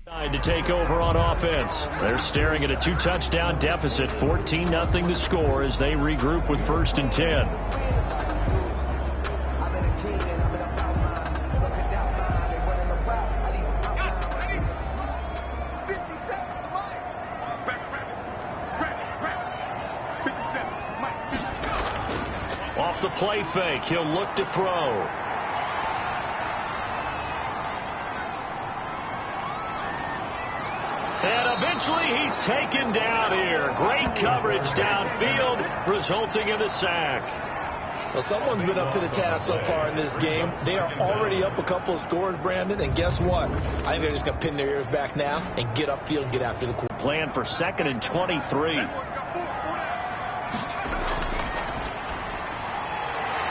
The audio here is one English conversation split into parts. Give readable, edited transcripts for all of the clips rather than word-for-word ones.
To take over on offense. They're staring at a 2-touchdown deficit, 14-0 the score as they regroup with 1st and 10. Off the play fake, he'll look to throw. And eventually he's taken down here. Great coverage downfield, resulting in the sack. Well, someone's been up to the task so far in this game. They are already up a couple of scores, Brandon, and guess what? I think they're just going to pin their ears back now and get upfield and get after the quarterback. Plan for 2nd and 23.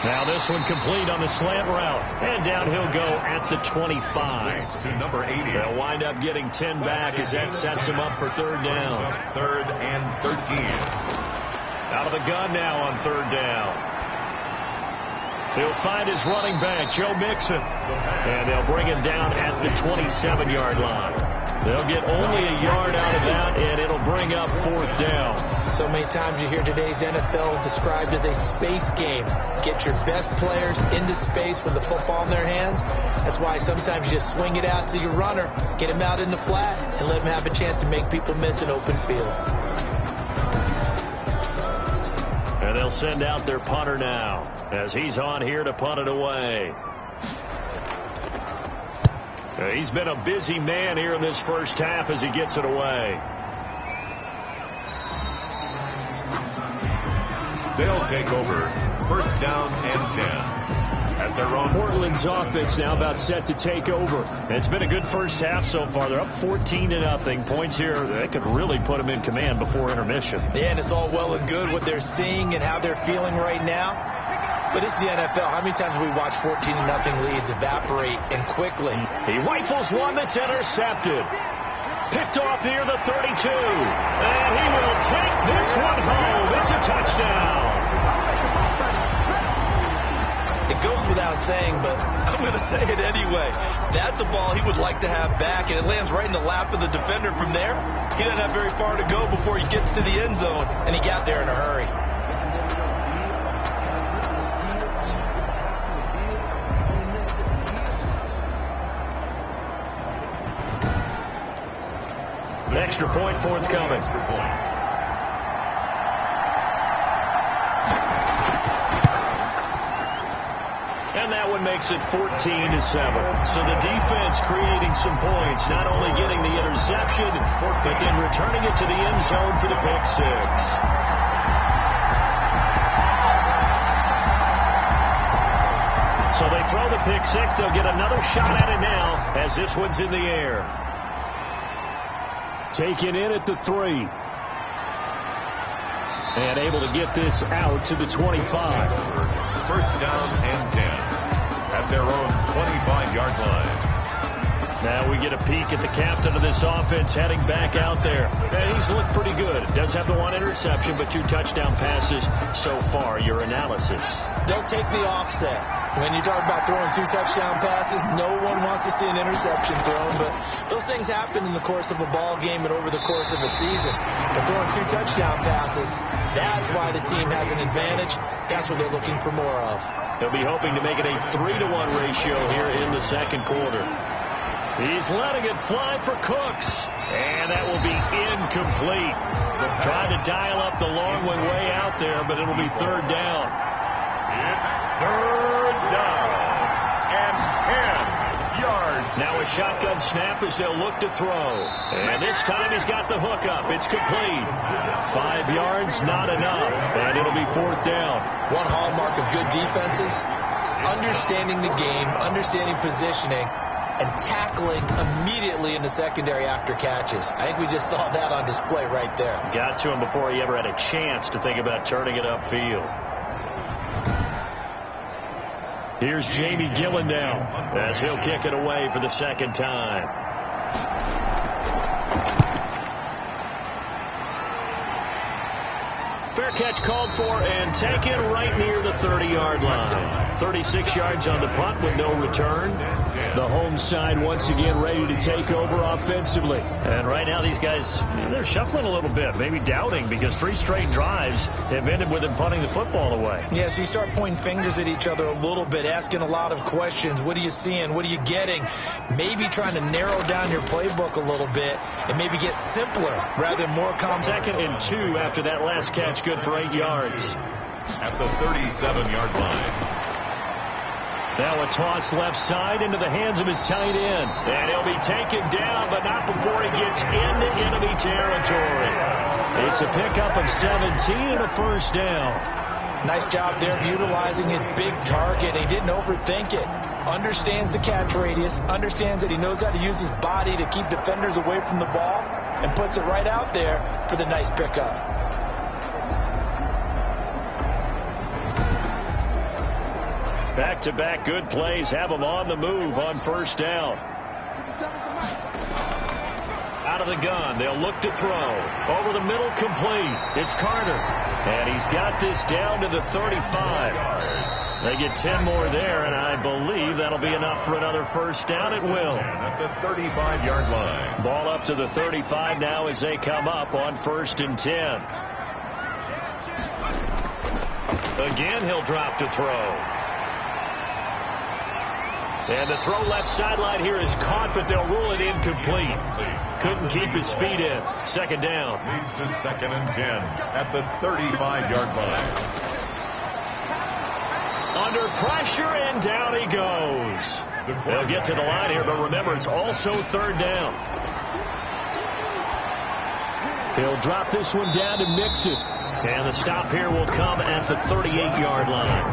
Now this one complete on the slant route. And down he'll go at the 25. To number 80. They'll wind up getting 10 back as that sets him up for 3rd down. 3rd and 13. Out of the gun now on 3rd down. He'll find his running back, Joe Mixon. And they'll bring him down at the 27-yard line. They'll get only a yard out of that, and it'll bring up 4th down. So many times you hear today's NFL described as a space game. Get your best players into space with the football in their hands. That's why sometimes you just swing it out to your runner, get him out in the flat, and let him have a chance to make people miss an open field. And they'll send out their punter now as he's on here to punt it away. He's been a busy man here in this first half as he gets it away. They'll take over 1st down and 10. At their own. Portland's offense now about set to take over. It's been a good first half so far. They're up 14-0. Points here that could really put them in command before intermission. Yeah, and it's all well and good what they're seeing and how they're feeling right now. But it's the NFL. How many times have we watched 14-0 leads evaporate and quickly? He rifles one that's intercepted. Picked off near the 32. And he will take this one home. It's a touchdown. It goes without saying, but I'm going to say it anyway. That's a ball he would like to have back, and it lands right in the lap of the defender from there. He doesn't have very far to go before he gets to the end zone, and he got there in a hurry. An extra point forthcoming. And that one makes it 14-7. So the defense creating some points, not only getting the interception, but then returning it to the end zone for the pick six. So they throw the pick six. They'll get another shot at it now as this one's in the air. Taken in at the 3. And able to get this out to the 25. 1st down and 10 at their own 25-yard line. Now we get a peek at the captain of this offense heading back out there. And he's looked pretty good. Does have the 1 interception, but 2 touchdown passes so far. Your analysis. They'll take the offset. When you talk about throwing 2 touchdown passes, no one wants to see an interception thrown, but those things happen in the course of a ball game and over the course of a season. But throwing 2 touchdown passes, that's why the team has an advantage. That's what they're looking for more of. They'll be hoping to make it a 3-to-1 ratio here in the second quarter. He's letting it fly for Cooks, and that will be incomplete. Trying to dial up the long one way out there, but it'll be 3rd down. It's 3rd down and 10 yards. Now a shotgun snap as they'll look to throw. And this time he's got the hook up. It's complete. 5 yards, not enough. And it'll be 4th down. One hallmark of good defenses is understanding the game, understanding positioning, and tackling immediately in the secondary after catches. I think we just saw that on display right there. Got to him before he ever had a chance to think about turning it upfield. Here's Jamie Gillen now as he'll kick it away for the 2nd time. Fair catch called for and taken right near the 30-yard line. 36 yards on the punt with no return. The home side once again ready to take over offensively. And right now these guys, they're shuffling a little bit, maybe doubting, because 3 straight drives have ended with them punting the football away. Yeah, so you start pointing fingers at each other a little bit, asking a lot of questions. What are you seeing? What are you getting? Maybe trying to narrow down your playbook a little bit and maybe get simpler rather than more complex. 2nd and 2 after that last catch, good for 8 yards. At the 37-yard line. Now a toss left side into the hands of his tight end. And he'll be taken down, but not before he gets into enemy territory. It's a pickup of 17 and a first down. Nice job there of utilizing his big target. He didn't overthink it. Understands the catch radius. Understands that he knows how to use his body to keep defenders away from the ball. And puts it right out there for the nice pickup. Back-to-back good plays have them on the move on first down. Out of the gun, they'll look to throw. Over the middle, complete. It's Carter. And he's got this down to the 35. They get 10 more there, and I believe that'll be enough for another first down. It will. At the 35-yard line. Ball up to the 35 now as they come up on 1st and 10. Again, he'll drop to throw. And the throw left sideline here is caught, but they'll rule it incomplete. Couldn't keep his feet in. 2nd down. Leads to 2nd and 10 at the 35-yard line. Under pressure, and down he goes. They'll get to the line here, but remember, it's also 3rd down. He'll drop this one down to Mixon. And the stop here will come at the 38-yard line.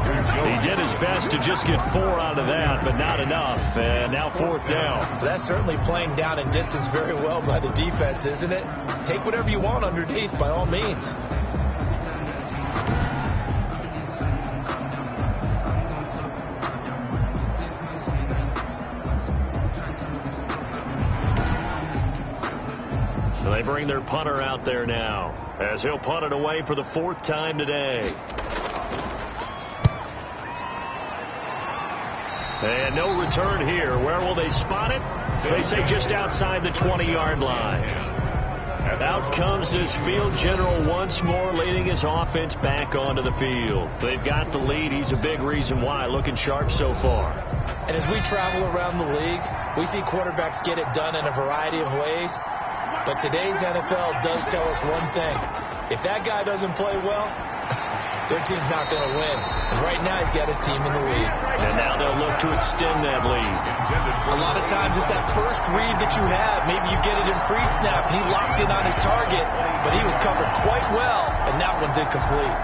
He did his best to just get 4 out of that, but not enough. And now 4th down. That's certainly playing down in distance very well by the defense, isn't it? Take whatever you want underneath, by all means. So they bring their punter out there now, as he'll punt it away for the 4th time today. And no return here. Where will they spot it? They say just outside the 20-yard line. Out comes this field general once more, leading his offense back onto the field. They've got the lead. He's a big reason why. Looking sharp so far. And as we travel around the league, we see quarterbacks get it done in a variety of ways. But today's NFL does tell us one thing. If that guy doesn't play well, their team's not going to win. And right now he's got his team in the lead. And now they'll look to extend that lead. A lot of times it's that first read that you have. Maybe you get it in pre-snap. He locked in on his target, but he was covered quite well, and that one's incomplete.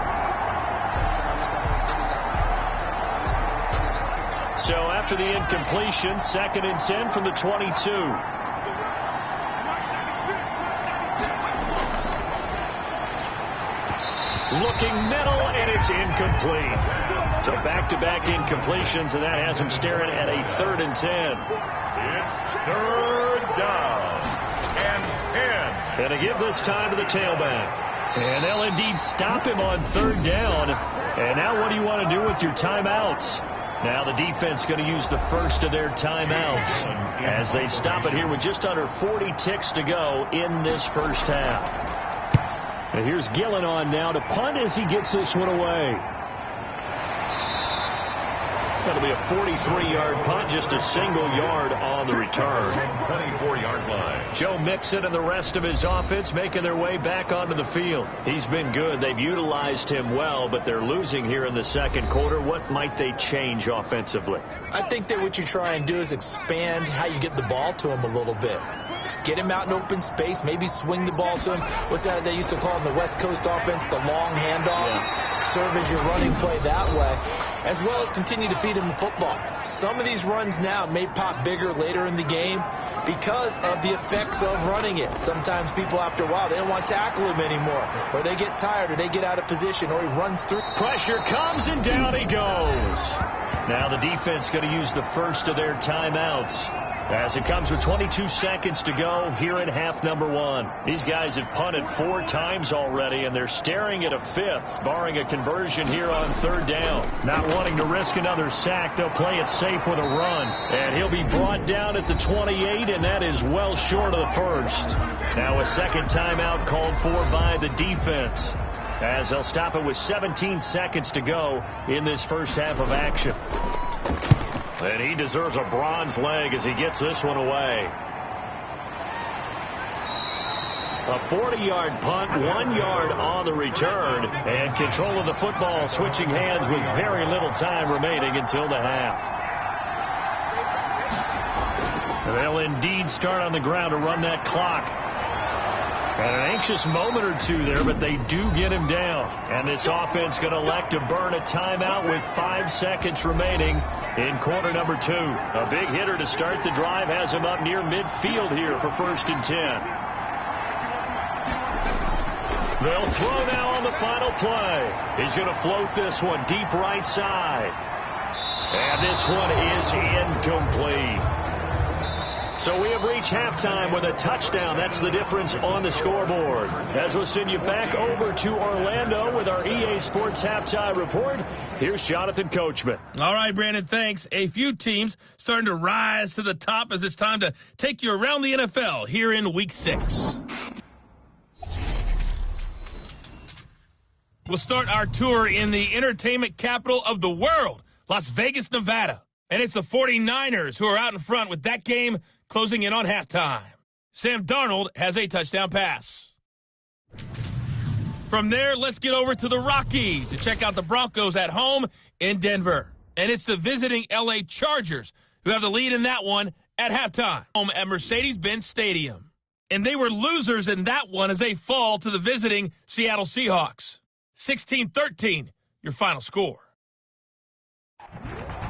So after the incompletion, 2nd and 10 from the 22. Looking middle, and it's incomplete. So back-to-back incompletions, and that has him staring at a 3rd and 10. It's 3rd down and 10. And to give this time to the tailback. And they'll indeed stop him on 3rd down. And now what do you want to do with your timeouts? Now the defense going to use the first of their timeouts as they stop it here with just under 40 ticks to go in this first half. And here's Gillen on now to punt as he gets this one away. That'll be a 43-yard punt, just a single yard on the return. 24-yard line. Joe Mixon and the rest of his offense making their way back onto the field. He's been good. They've utilized him well, but they're losing here in the 2nd quarter. What might they change offensively? I think that what you try and do is expand how you get the ball to him a little bit. Get him out in open space, maybe swing the ball to him. What's that they used to call in the West Coast offense, the long handoff? Yeah. Serve as your running play that way, as well as continue to feed him the football. Some of these runs now may pop bigger later in the game because of the effects of running it. Sometimes people, after a while, they don't want to tackle him anymore, or they get tired, or they get out of position, or he runs through. Pressure comes, and down he goes. Now the defense going to use the first of their timeouts. as it comes with 22 seconds to go here in half number one. These guys have punted 4 times already, and they're staring at a 5th, barring a conversion here on 3rd down. Not wanting to risk another sack, they'll play it safe with a run. And he'll be brought down at the 28, and that is well short of the first. Now a second timeout called for by the defense, as they'll stop it with 17 seconds to go in this first half of action. And he deserves a bronze leg as he gets this one away. A 40-yard punt, 1 yard on the return, and control of the football switching hands with very little time remaining until the half. They'll indeed start on the ground to run that clock. And an anxious moment or two there, but they do get him down. And this offense going to elect to burn a timeout with 5 seconds remaining in quarter number 2. A big hitter to start the drive has him up near midfield here for 1st and 10. They'll throw now on the final play. He's going to float this one deep right side. And this one is incomplete. So we have reached halftime with a touchdown. That's the difference on the scoreboard. As we'll send you back over to Orlando with our EA Sports Halftime Report, here's Jonathan Coachman. All right, Brandon, thanks. A few teams starting to rise to the top as it's time to take you around the NFL here in Week 6. We'll start our tour in the entertainment capital of the world, Las Vegas, Nevada. And it's the 49ers who are out in front with that game closing in on halftime. Sam Darnold has a touchdown pass. From there, let's get over to the Rockies to check out the Broncos at home in Denver. And it's the visiting L.A. Chargers who have the lead in that one at halftime. Home at Mercedes-Benz Stadium. And they were losers in that one as they fall to the visiting Seattle Seahawks. 16-13, your final score.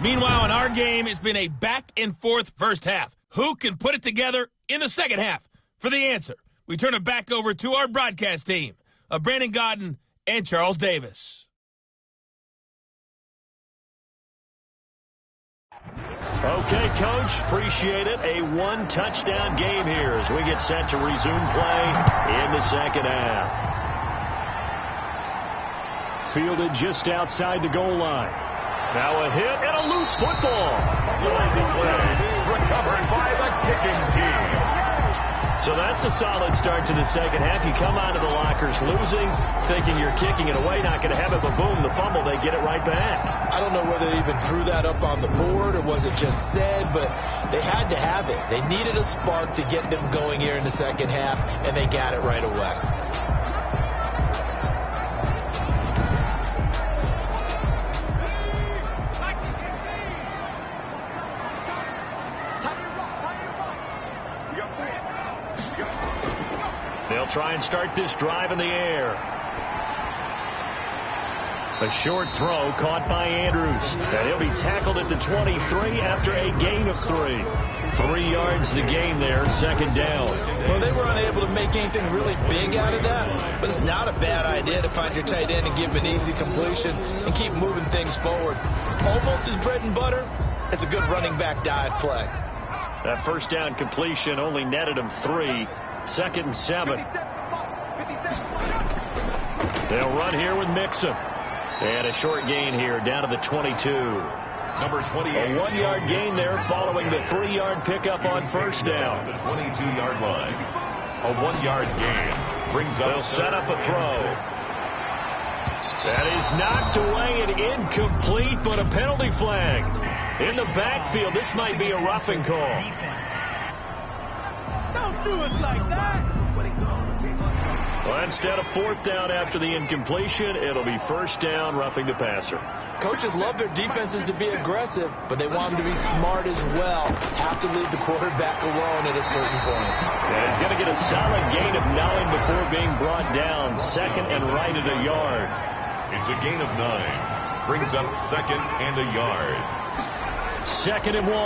Meanwhile, in our game, it's been a back-and-forth first half. Who can put it together in the second half? For the answer, we turn it back over to our broadcast team of Brandon Godden and Charles Davis. Okay, Coach, appreciate it. A 1-touchdown game here as we get set to resume play in the second half. Fielded just outside the goal line. Now a hit and a loose football. Recovered by the kicking team. So that's a solid start to the second half. You come out of the lockers losing, thinking you're kicking it away, not going to have it, but boom, the fumble, they get it right back. I don't know whether they even drew that up on the board or was it just said, but they had to have it. They needed a spark to get them going here in the second half, and they got it right away. They'll try and start this drive in the air. A short throw caught by Andrews. And he'll be tackled at the 23 after a gain of 3. 3 yards the gain there, second down. Well, they were unable to make anything really big out of that, but it's not a bad idea to find your tight end and give an easy completion and keep moving things forward. Almost as bread and butter as a good running back dive play. That first down completion only netted him 3. 2nd and 7. They'll run here with Mixon. And a short gain here down to the 22. Number 28. A 1-yard gain there following the 3-yard pickup on first down. The 22-yard line. A 1-yard gain brings up. They'll set up a throw. That is knocked away and incomplete, but a penalty flag. In the backfield, this might be a roughing call. Don't do us like that. Well, instead of 4th down after the incompletion, it'll be 1st down, roughing the passer. Coaches love their defenses to be aggressive, but they want them to be smart as well. Have to leave the quarterback alone at a certain point. And he's going to get a solid gain of 9 before being brought down. 2nd and right at a yard. It's a gain of 9. Brings up 2nd and a yard. 2nd and 1.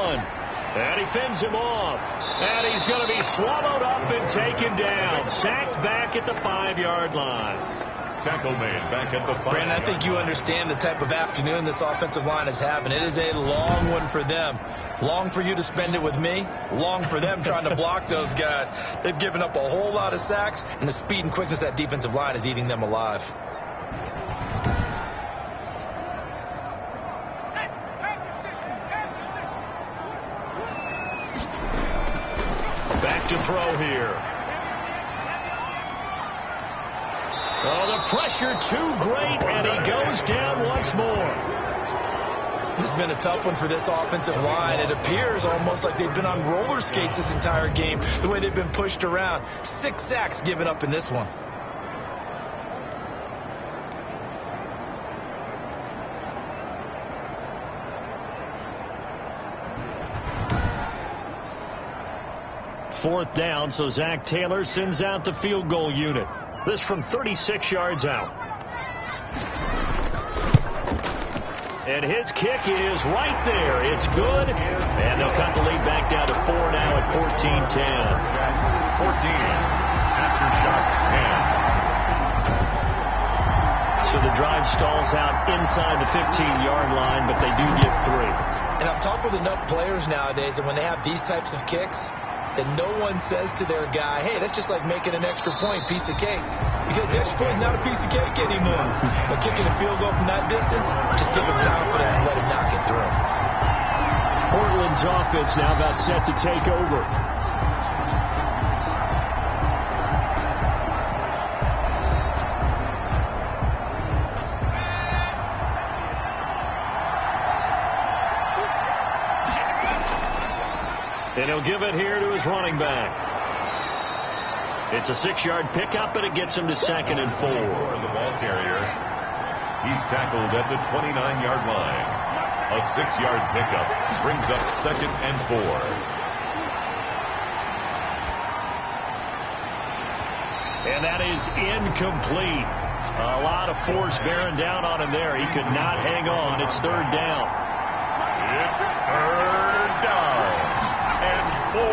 And he fends him off. And he's going to be swallowed up and taken down. Sacked back at the 5-yard line. Tackle made back at the 5. Brandon, I think you understand the type of afternoon this offensive line is having. It is a long one for them. Long for you to spend it with me. Long for them trying to block those guys. They've given up a whole lot of sacks, and the speed and quickness of that defensive line is eating them alive. Back to throw here. Oh, the pressure too great, and he goes down once more. This has been a tough one for this offensive line. It appears almost like they've been on roller skates this entire game, the way they've been pushed around. 6 sacks given up in this one. Fourth down, so Zach Taylor sends out the field goal unit. This from 36 yards out. And his kick is right there. It's good. And they'll cut the lead back down to 4 now at 14-10. 14. Aftershocks 10. So the drive stalls out inside the 15-yard line, but they do get 3. And I've talked with enough players nowadays, and when they have these types of kicks, that no one says to their guy, hey, that's just like making an extra point, piece of cake. Because the extra point is not a piece of cake anymore. But kicking a field goal from that distance, just give him confidence and let him knock it through. Portland's offense now about set to take over. And he'll give it here to his running back. It's a 6-yard pickup, and it gets him to 2nd and 4. The ball carrier. He's tackled at the 29-yard line. A 6-yard pickup brings up 2nd and 4. And that is incomplete. A lot of force bearing down on him there. He could not hang on. It's 3rd down. It's 3rd down. And 4.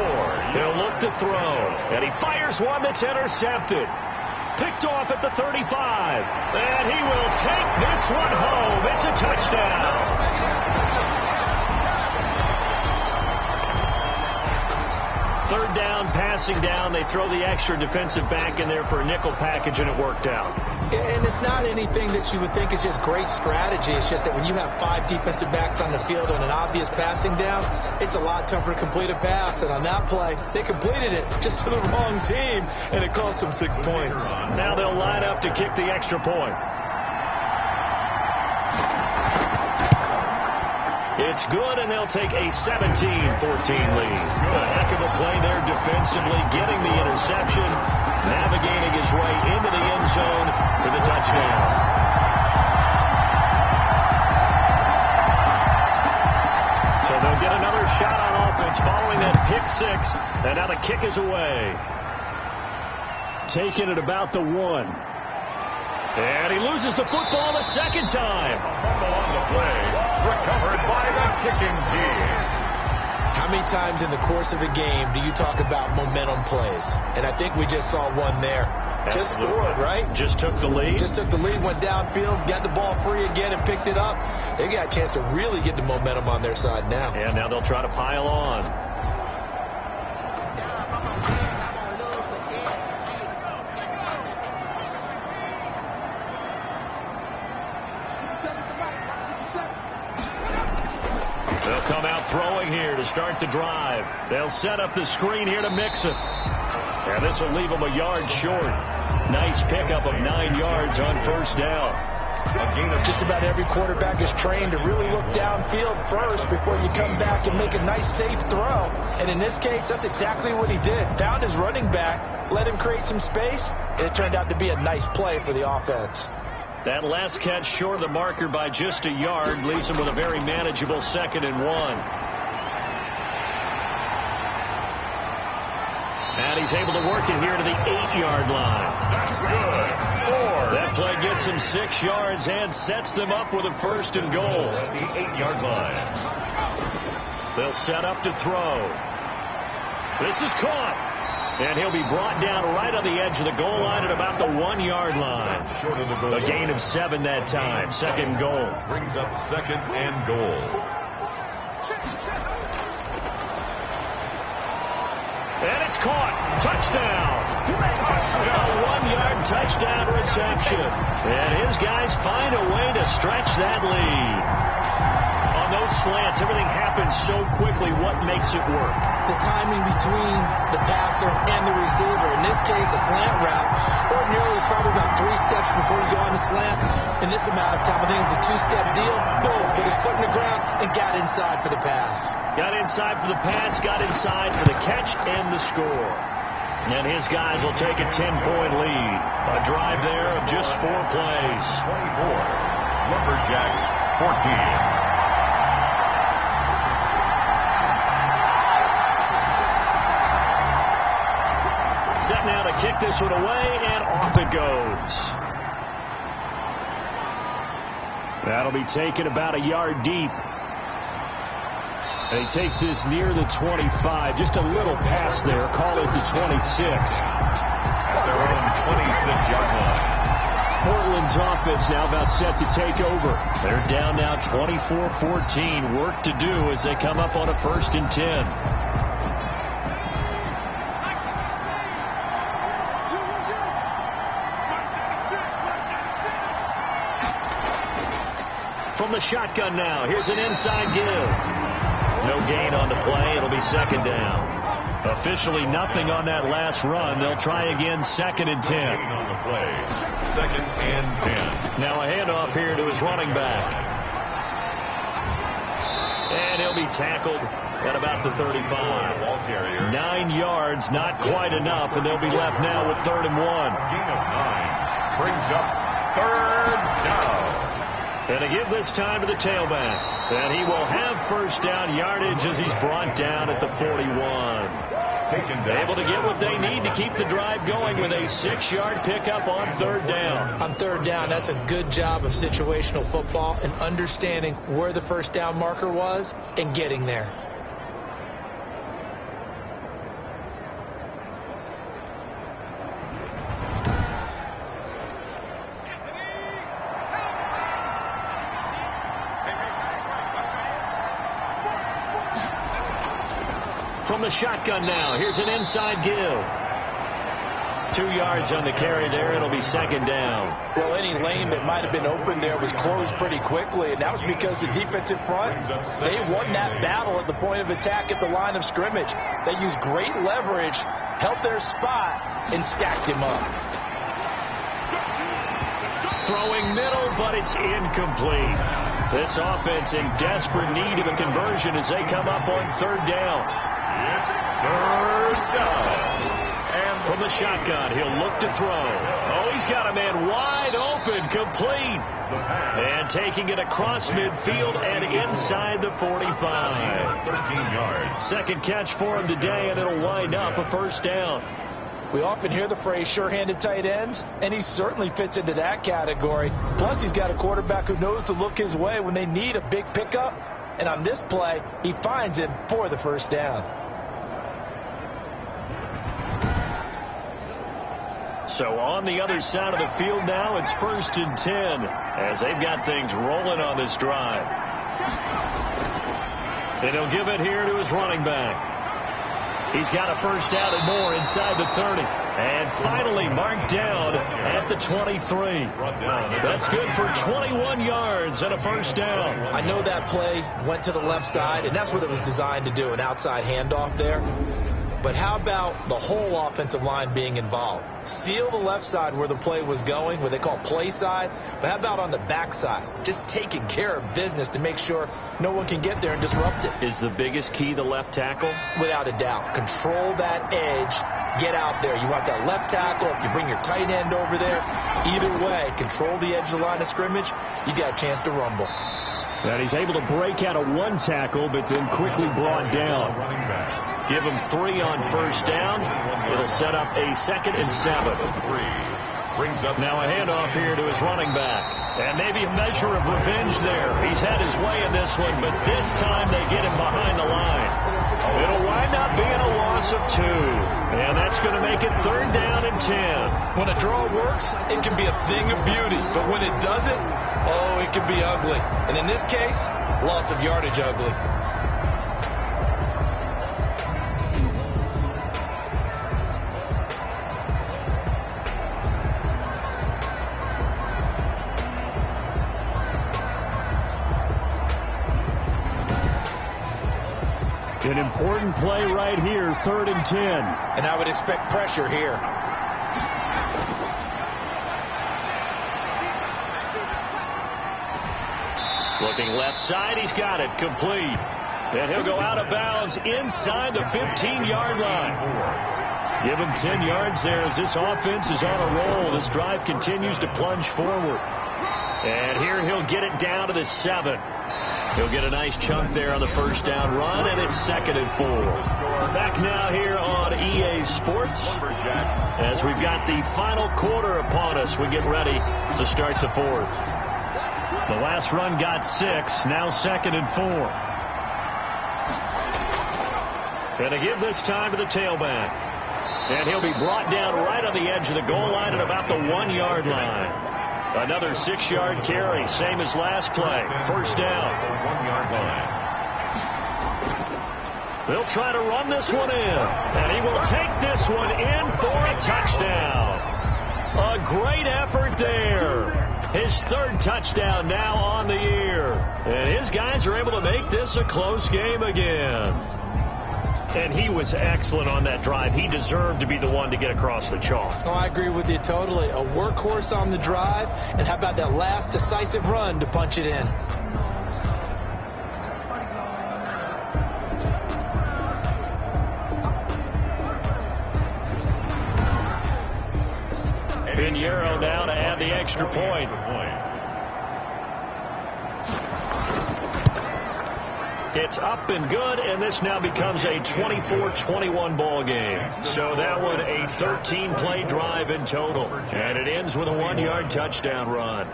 He'll look to throw. And he fires one that's intercepted. Picked off at the 35. And he will take this one home. It's a touchdown. 3rd down, passing down. They throw the extra defensive back in there for a nickel package, and it worked out. And it's not anything that you would think is just great strategy. It's just that when you have 5 defensive backs on the field on an obvious passing down, it's a lot tougher to complete a pass. And on that play, they completed it just to the wrong team, and it cost them 6 points. Now they'll line up to kick the extra point. It's good, and they'll take a 17-14 lead. A heck of a play there defensively, getting the interception, navigating his way into the end zone for the touchdown. So they'll get another shot on offense following that pick 6, and now the kick is away. Taken at about the 1. And he loses the football the 2nd time. Fumble on the play. Recovered by the kicking team. How many times in the course of a game do you talk about momentum plays? And I think we just saw one there. Absolutely. Just scored, right? Just took the lead. Just took the lead, went downfield, got the ball free again, and picked it up. They got a chance to really get the momentum on their side now. And now they'll try to pile on. They'll come out throwing here to start the drive. They'll set up the screen here to Mixon. And this will leave them a yard short. Nice pickup of 9 yards on 1st down. A gain of just about every quarterback is trained to really look downfield first before you come back and make a nice, safe throw. And in this case, that's exactly what he did. Found his running back, let him create some space, and it turned out to be a nice play for the offense. That last catch short of the marker by just a yard leaves him with a very manageable 2nd and 1. And he's able to work it here to the 8-yard line. That's good. 4. That play gets him 6 yards and sets them up with a 1st and goal. At the 8-yard line. They'll set up to throw. This is caught. And he'll be brought down right on the edge of the goal line at about the 1-yard line. Short of the goal. A gain of 7 that time. Second goal. Brings up second and goal. And it's caught. Touchdown. A 1-yard touchdown reception. And his guys find a way to stretch that lead. On those slants, everything happens so quickly. What makes it work? The timing between the passer and the receiver. In this case, a slant route. Ordinarily, it's probably about 3 steps before you go on the slant. In this amount of time, I think it was a 2-step deal. Boom, put his foot in the ground and got inside for the pass. Got inside for the pass, got inside for the catch and the score. And his guys will take a 10-point lead. A drive there of just 4 plays. 24. Lumberjacks 14. Set now to kick this one away, and off it goes. That'll be taken about a yard deep. And he takes this near the 25. Just a little pass there. Call it the 26. At their own 26-yard line. Portland's offense now about set to take over. They're down now 24-14. Work to do as they come up on a 1st and 10. From the shotgun now. Here's an inside give. No gain on the play. It'll be 2nd down. Officially nothing on that last run. They'll try again 2nd and 10. On the play. 2nd and 10. Now a handoff here to his running back. And he'll be tackled at about the 35. Ball carrier. 9 yards, not quite enough, and they'll be left now with 3rd and 1. Gain of 9. Brings up 3rd down. And to give this time to the tailback. And he will have 1st down yardage as he's brought down at the 41. Taken down. Able to get what they need to keep the drive going with a 6-yard pickup on 3rd down. On 3rd down, that's a good job of situational football and understanding where the 1st down marker was and getting there. From the shotgun now. Here's an inside give. 2 yards on the carry there. It'll be 2nd down. Well, any lane that might have been open there was closed pretty quickly, and that was because the defensive front, they won that battle at the point of attack at the line of scrimmage. They used great leverage, held their spot, and stacked him up. Throwing middle, but it's incomplete. This offense in desperate need of a conversion as they come up on 3rd down. It's 3rd down. And from the shotgun, he'll look to throw. Oh, he's got a man wide open, complete. And taking it across midfield and inside the 45. 13 yards. 2nd catch for him today, and it'll wind up a 1st down. We often hear the phrase sure-handed tight ends, and he certainly fits into that category. Plus, he's got a quarterback who knows to look his way when they need a big pickup. And on this play, he finds him for the 1st down. So on the other side of the field now, it's 1st and 10 as they've got things rolling on this drive. And he'll give it here to his running back. He's got a 1st down and more inside the 30. And finally marked down at the 23. That's good for 21 yards and a 1st down. I know that play went to the left side, and that's what it was designed to do, an outside handoff there. But how about the whole offensive line being involved? Seal the left side where the play was going, what they call play side. But how about on the back side? Just taking care of business to make sure no one can get there and disrupt it. Is the biggest key the left tackle? Without a doubt. Control that edge. Get out there. You want that left tackle. If you bring your tight end over there, either way, control the edge of the line of scrimmage. You got a chance to rumble. And he's able to break out of 1 tackle, but then quickly brought down. Running back. Give him 3 on 1st down. It'll set up a 2nd and 7. 3. Brings up now a handoff here to his running back. And maybe a measure of revenge there. He's had his way in this one, but this time they get him behind the line. It'll wind up being a loss of 2. And that's going to make it 3rd down and 10. When a draw works, it can be a thing of beauty. But when it doesn't, oh, it can be ugly. And in this case, loss of yardage ugly. An important play right here, 3rd and 10. And I would expect pressure here. Looking left side, he's got it, complete. And he'll go out of bounds inside the 15-yard line. Give him 10 yards there as this offense is on a roll. This drive continues to plunge forward. And here he'll get it down to the 7. He'll get a nice chunk there on the 1st down run, and it's 2nd and 4. Back now here on EA Sports as we've got the final quarter upon us. We get ready to start the 4th. The last run got 6, now 2nd and 4. Going to give this time to the tailback. And he'll be brought down right on the edge of the goal line at about the 1-yard line. Another 6-yard carry, same as last play. 1st down. 1-yard line. They'll try to run this one in. And he will take this one in for a touchdown. A great effort there. His 3rd touchdown now on the year. And his guys are able to make this a close game again. And he was excellent on that drive. He deserved to be the one to get across the chalk. Oh, I agree with you totally. A workhorse on the drive. And how about that last decisive run to punch it in? Pinheiro now to add the extra point. It's up and good, and this now becomes a 24-21 ball game. So that one a 13-play drive in total. And it ends with a 1-yard touchdown run.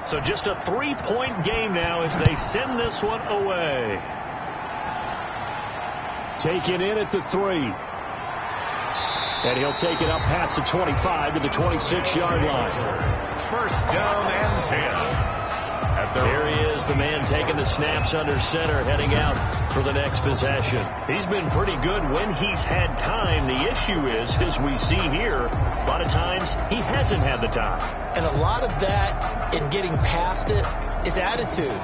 So just a 3-point game now as they send this one away. Taken in at the 3. And he'll take it up past the 25 to the 26-yard line. 1st down and 10. There he is, the man taking the snaps under center, heading out for the next possession. He's been pretty good when he's had time. The issue is, as we see here, a lot of times he hasn't had the time. And a lot of that in getting past it is attitude.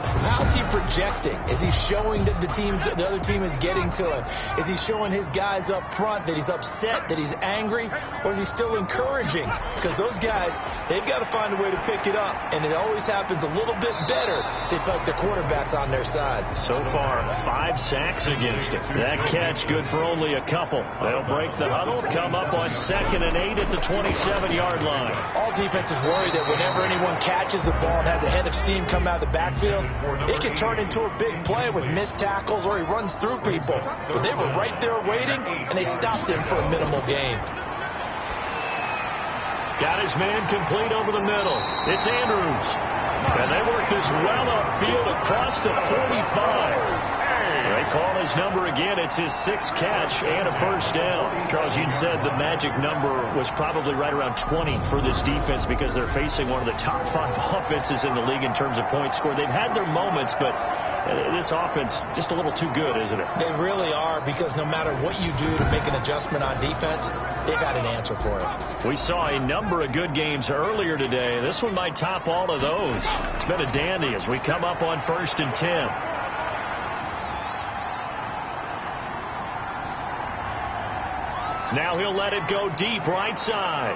How's he projecting? Is he showing that the other team is getting to him? Is he showing his guys up front that he's upset, that he's angry, or is he still encouraging? Because those guys, they've got to find a way to pick it up, and it always happens a little bit better if they feel like the quarterback's on their side. So far, 5 sacks against him. That catch good for only a couple. They'll break the huddle, come up on 2nd and 8 at the 27-yard line. All defenses worry that whenever anyone catches the ball and has a head of steam come out of the backfield, it can turn into a big play with missed tackles or he runs through people. But they were right there waiting, and they stopped him for a minimal gain. Got his man complete over the middle. It's Andrews. And they work this well upfield across the 45. They call his number again. It's his 6th catch and a 1st down. Charles, you said the magic number was probably right around 20 for this defense because they're facing one of the top 5 offenses in the league in terms of points scored. They've had their moments, but this offense just a little too good, isn't it? They really are, because no matter what you do to make an adjustment on defense, they got an answer for it. We saw a number of good games earlier today. This one might top all of those. It's been a dandy as we come up on 1st and 10. Now he'll let it go deep right side.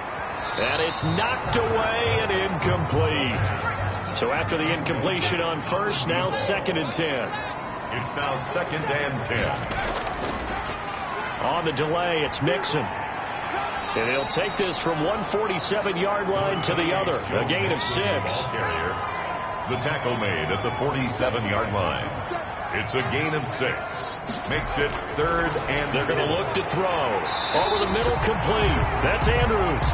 And it's knocked away and incomplete. So after the incompletion on 1st, now 2nd and 10. It's now 2nd and 10. On the delay, it's Mixon. And he'll take this from 147-yard line to the other. A gain of 6. The tackle made at the 47-yard line. It's a gain of 6. Makes it 3rd and they're going to look to throw. Over the middle, complete. That's Andrews.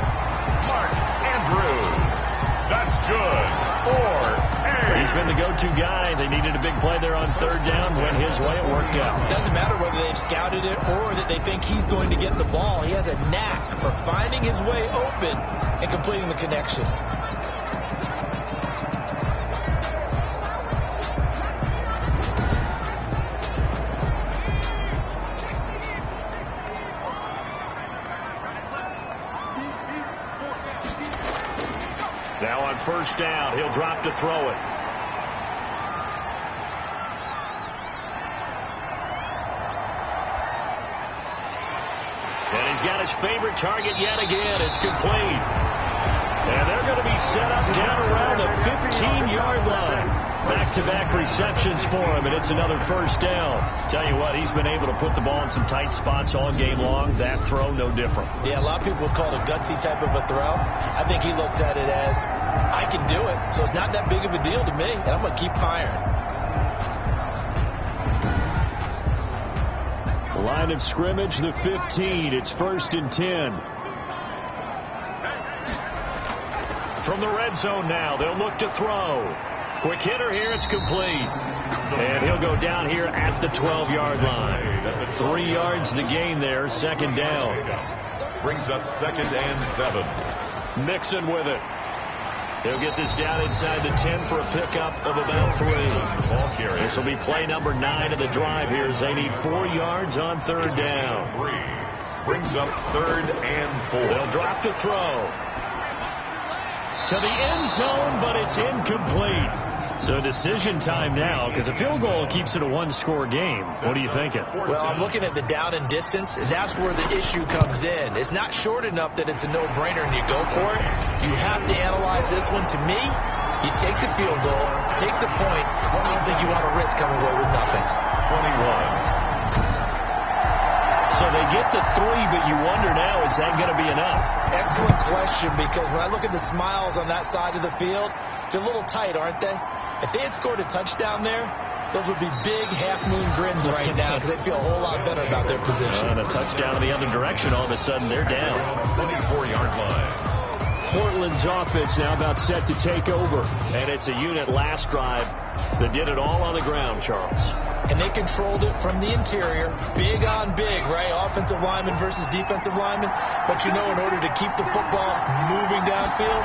Mark Andrews. That's good for 8. He's been the go-to guy. They needed a big play there on third down. Went his way. It worked out. It doesn't matter whether they've scouted it or that they think he's going to get the ball. He has a knack for finding his way open and completing the connection. Now on first down, he'll drop to throw it. And he's got his favorite target yet again. It's complete. And they're going to be set up down around the 15-yard line. Back-to-back receptions for him, and it's another first down. Tell you what, he's been able to put the ball in some tight spots all game long. That throw, no different. Yeah, a lot of people would call it a gutsy type of a throw. I think he looks at it as, I can do it, so it's not that big of a deal to me, and I'm going to keep firing. Line of scrimmage, the 15. It's 1st and 10. From the red zone now, they'll look to throw. Quick hitter here, it's complete. And he'll go down here at the 12-yard line. 3 yards the gain there, second down. Brings up 2nd and 7. Mixon with it. He'll get this down inside the 10 for a pickup of about 3. This will be play number 9 of the drive here as they need 4 yards on third down. 3. Brings up 3rd and 4. They'll drop to throw. To the end zone, but it's incomplete. So decision time now, because a field goal keeps it a one-score game. What are you thinking? Well, I'm looking at the down and distance, and that's where the issue comes in. It's not short enough that it's a no-brainer and you go for it. You have to analyze this one. To me, you take the field goal, take the points. I don't think you want to risk coming away with nothing. 21. So they get the 3, but you wonder now, is that going to be enough? Excellent question, because when I look at the smiles on that side of the field, they're a little tight, aren't they? If they had scored a touchdown there, those would be big half-moon grins right now because they'd feel a whole lot better about their position. And a touchdown in the other direction, all of a sudden they're down. 24-yard line. Portland's offense now about set to take over. And it's a unit last drive that did it all on the ground, Charles. And they controlled it from the interior. Big on big, right? Offensive lineman versus defensive lineman. But you know, in order to keep the football moving downfield,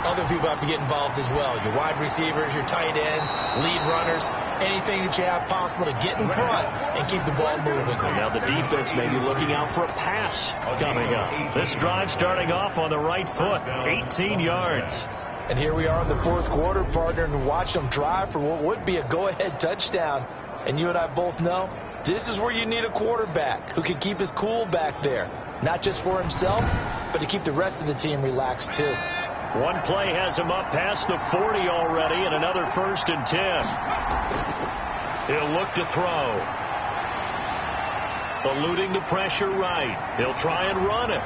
other people have to get involved as well. Your wide receivers, your tight ends, lead runners, anything that you have possible to get in front and keep the ball moving. And now the defense may be looking out for a pass coming up. This drive starting off on the right foot, 18 yards. And here we are in the fourth quarter, partner, and watch them drive for what would be a go-ahead touchdown. And you and I both know this is where you need a quarterback who can keep his cool back there. Not just for himself, but to keep the rest of the team relaxed too. One play has him up past the 40 already, and another 1st and 10. He'll look to throw. Eluding the pressure right. He'll try and run it.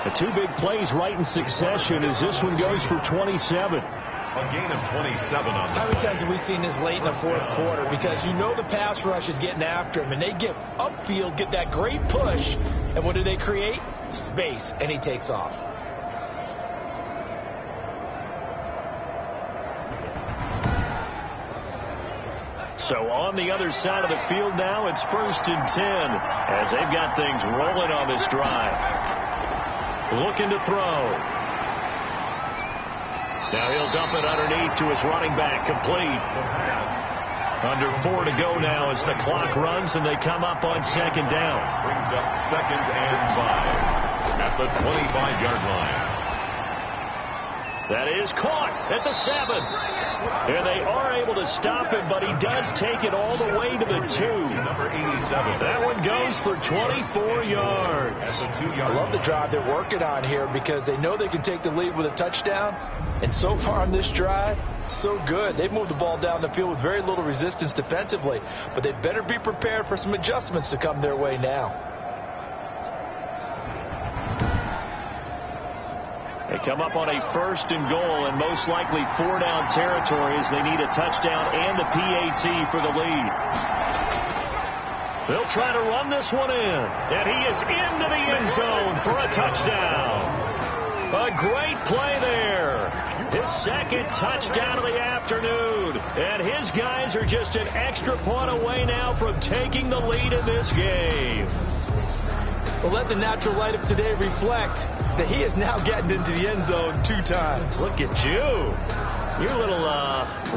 The 2 big plays right in succession as this one goes for 27. A gain of 27 on the How many times have we seen this late in the fourth quarter? Because you know the pass rush is getting after him, and they get upfield, get that great push, and what do they create? Space, and he takes off. So on the other side of the field now, it's 1st and 10 as they've got things rolling on this drive. Looking to throw. Now he'll dump it underneath to his running back, complete. Under 4 to go now as the clock runs and they come up on 2nd down. Brings up 2nd and 5 at the 25-yard line. That is caught at the 7. And they are able to stop him, but he does take it all the way to the 2. Number 87. That one goes for 24 yards. I love the drive they're working on here because they know they can take the lead with a touchdown. And so far on this drive, so good. They've moved the ball down the field with very little resistance defensively, but they better be prepared for some adjustments to come their way now. They come up on a 1st and goal and most likely 4-down territory as they need a touchdown and a PAT for the lead. They'll try to run this one in, and he is into the end zone for a touchdown. A great play there. His second touchdown of the afternoon, and his guys are just an extra point away now from taking the lead in this game. Well, let the natural light of today reflect that he is now getting into the end zone 2 times. Look at you. You're little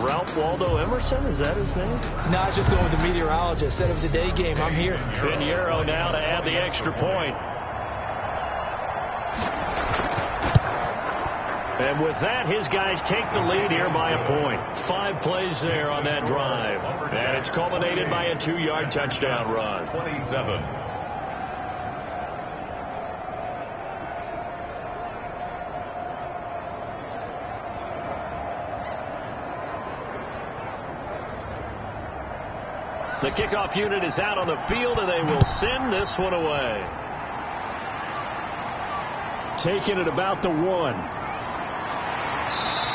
Ralph Waldo Emerson, is that his name? No, I was just going with the meteorologist. Said it was a day game. I'm here. Pinheiro now to add the extra point. And with that, his guys take the lead here by a point. 5 plays there on that drive. And it's culminated by a 2-yard touchdown run. 27. The kickoff unit is out on the field, and they will send this one away. Taking it about the 1.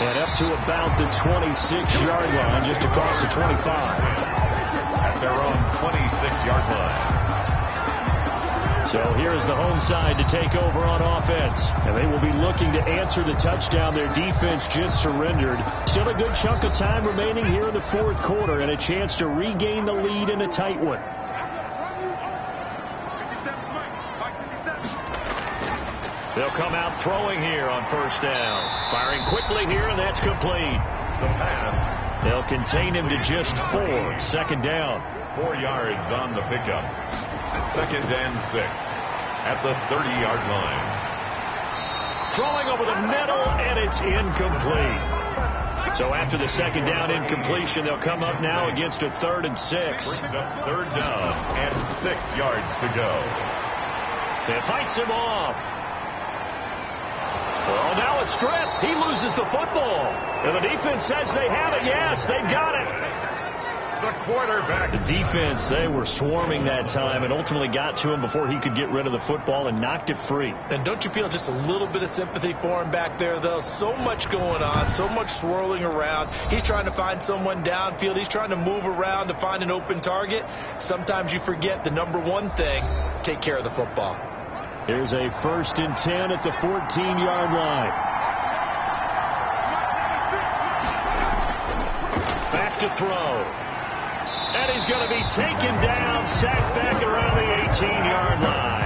And up to about the 26-yard line, just across the 25. At their own 26-yard line. So here's the home side to take over on offense. And they will be looking to answer the touchdown their defense just surrendered. Still a good chunk of time remaining here in the 4th quarter and a chance to regain the lead in a tight one. They'll come out throwing here on 1st down. Firing quickly here, and that's complete. The pass. They'll contain him to just 4. 2nd down. 4 yards on the pickup. 2nd and 6 at the 30-yard line. Throwing over the middle, and it's incomplete. So after the 2nd down incompletion, they'll come up now against a 3rd and 6. Brings up 3rd down and 6 yards to go. It fights him off. Well, now a strip. He loses the football. And the defense says they have it. Yes, they've got it. The quarterback. The defense, they were swarming that time and ultimately got to him before he could get rid of the football and knocked it free. And don't you feel just a little bit of sympathy for him back there, though? So much going on, so much swirling around. He's trying to find someone downfield. He's trying to move around to find an open target. Sometimes you forget the number one thing, take care of the football. Here's a 1st and 10 at the 14-yard line. Back to throw. And he's going to be taken down, sacked back around the 18-yard line.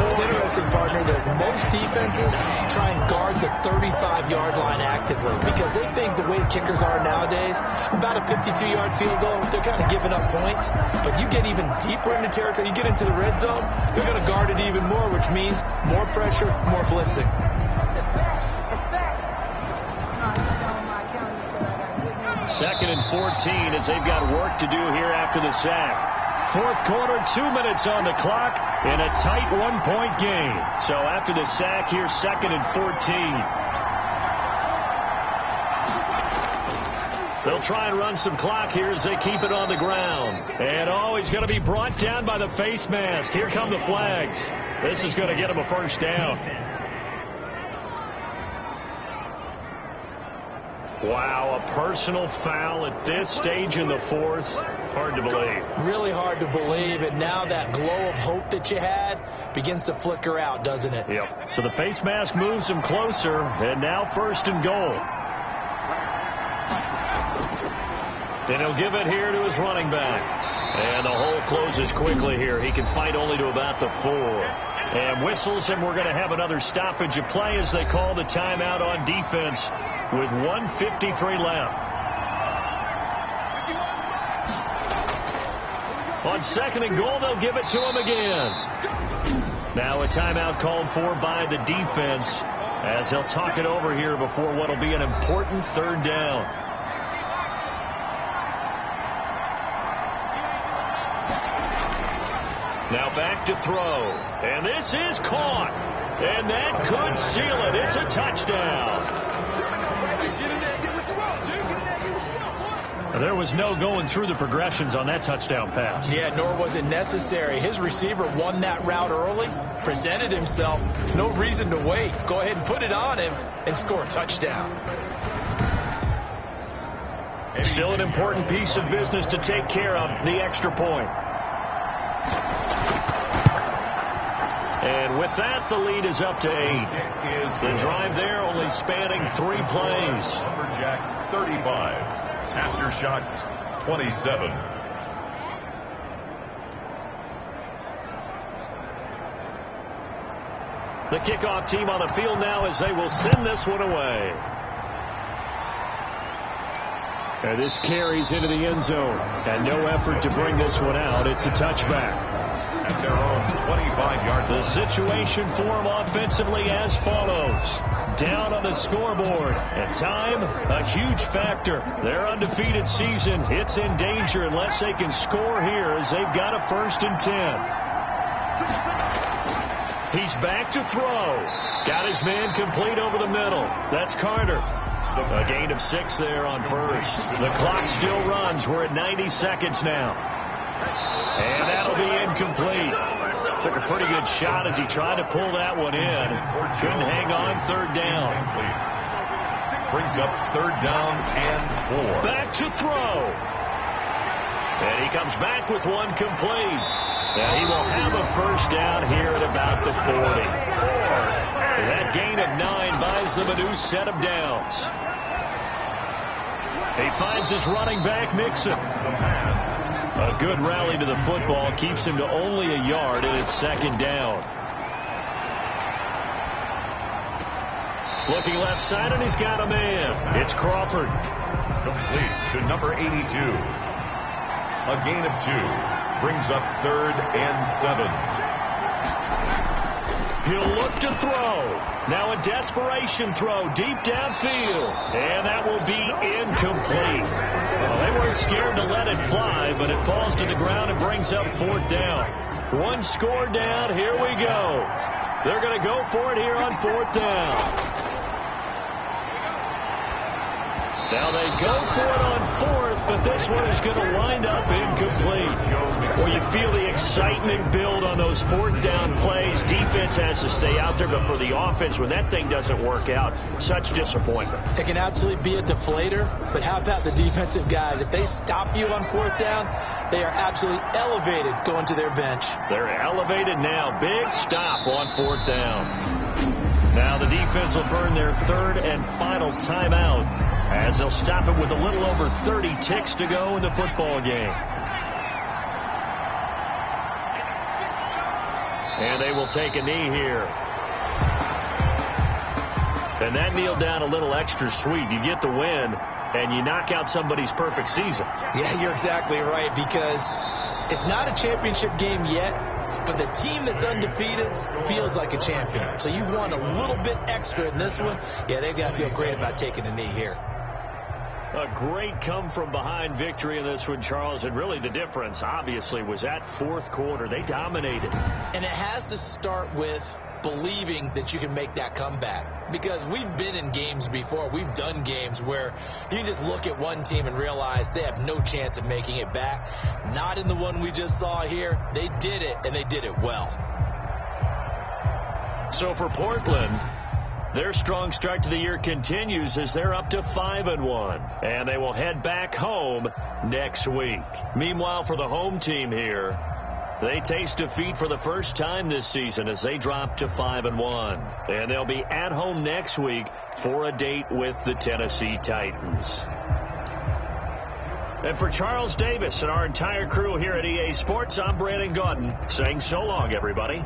It's interesting, partner, that most defenses try and guard the 35-yard line actively because they think the way kickers are nowadays, about a 52-yard field goal, they're kind of giving up points. But you get even deeper into territory, you get into the red zone, they're going to guard it even more, which means more pressure, more blitzing. 2nd and 14 as they've got work to do here after the sack. 4th quarter, 2 minutes on the clock in a tight 1-point game. So after the sack here, 2nd and 14. They'll try and run some clock here as they keep it on the ground. And he's going to be brought down by the face mask. Here come the flags. This is going to get him a 1st down. Wow, a personal foul at this stage in the 4th. Hard to believe. Really hard to believe, and now that glow of hope that you had begins to flicker out, doesn't it? Yep. So the face mask moves him closer, and now 1st and goal. Then he'll give it here to his running back. And the hole closes quickly here. He can fight only to about the 4. And whistles, and we're going to have another stoppage of play as they call the timeout on defense with 1:53 left. On 2nd and goal, they'll give it to him again. Now a timeout called for by the defense as they'll talk it over here before what will be an important 3rd down. Now back to throw. And this is caught. And that could seal it. It's a touchdown. There was no going through the progressions on that touchdown pass. Yeah, nor was it necessary. His receiver won that route early, presented himself. No reason to wait. Go ahead and put it on him and score a touchdown. Still an important piece of business to take care of, the extra point. And with that, the lead is up to 8. The drive there only spanning 3 plays. Lumberjacks 35. Aftershocks 27. The kickoff team on the field now as they will send this one away. And this carries into the end zone. And no effort to bring this one out. It's a touchback. At their own 25-yard line. The situation for them offensively as follows. Down on the scoreboard. And time, a huge factor. Their undefeated season, it's in danger unless they can score here as they've got a 1st and 10. He's back to throw. Got his man complete over the middle. That's Carter. A gain of 6 there on first. The clock still runs. We're at 90 seconds now. And that'll be incomplete. Took a pretty good shot as he tried to pull that one in. Couldn't hang on 3rd down. Brings up 3rd down and 4. Back to throw. And he comes back with one complete. And he will have a 1st down here at about the 40. That gain of 9 buys them a new set of downs. He finds his running back, Mixon. A good rally to the football keeps him to only a yard, and it's 2nd down. Looking left side, and he's got a man. It's Crawford. Complete to number 82. A gain of 2. Brings up 3rd and 7. He'll look to throw. Now a desperation throw deep downfield. And that will be incomplete. Well, they weren't scared to let it fly, but it falls to the ground and brings up 4th down. 1 score down. Here we go. They're going to go for it here on 4th down. Now they go for it on 4th, but this one is going to wind up incomplete. Well, you feel the excitement build on those 4th down plays. Defense has to stay out there, but for the offense, when that thing doesn't work out, such disappointment. It can absolutely be a deflator, but how about the defensive guys? If they stop you on 4th down, they are absolutely elevated going to their bench. They're elevated now. Big stop on 4th down. Now the defense will burn their 3rd and final timeout, as they'll stop it with a little over 30 ticks to go in the football game. And they will take a knee here. And that kneel down a little extra sweet. You get the win, and you knock out somebody's perfect season. Yeah, you're exactly right, because it's not a championship game yet, but the team that's undefeated feels like a champion. So you've won a little bit extra in this one. Yeah, they've got to feel great about taking a knee here. A great come-from-behind victory in this one, Charles, and really the difference, obviously, was that 4th quarter. They dominated. And it has to start with believing that you can make that comeback, because we've been in games before. We've done games where you just look at one team and realize they have no chance of making it back. Not in the one we just saw here. They did it, and they did it well. So for Portland, their strong start to the year continues as they're up to 5-1, and they will head back home next week. Meanwhile, for the home team here, they taste defeat for the first time this season as they drop to 5-1, and they'll be at home next week for a date with the Tennessee Titans. And for Charles Davis and our entire crew here at EA Sports, I'm Brandon Gaudin saying so long, everybody.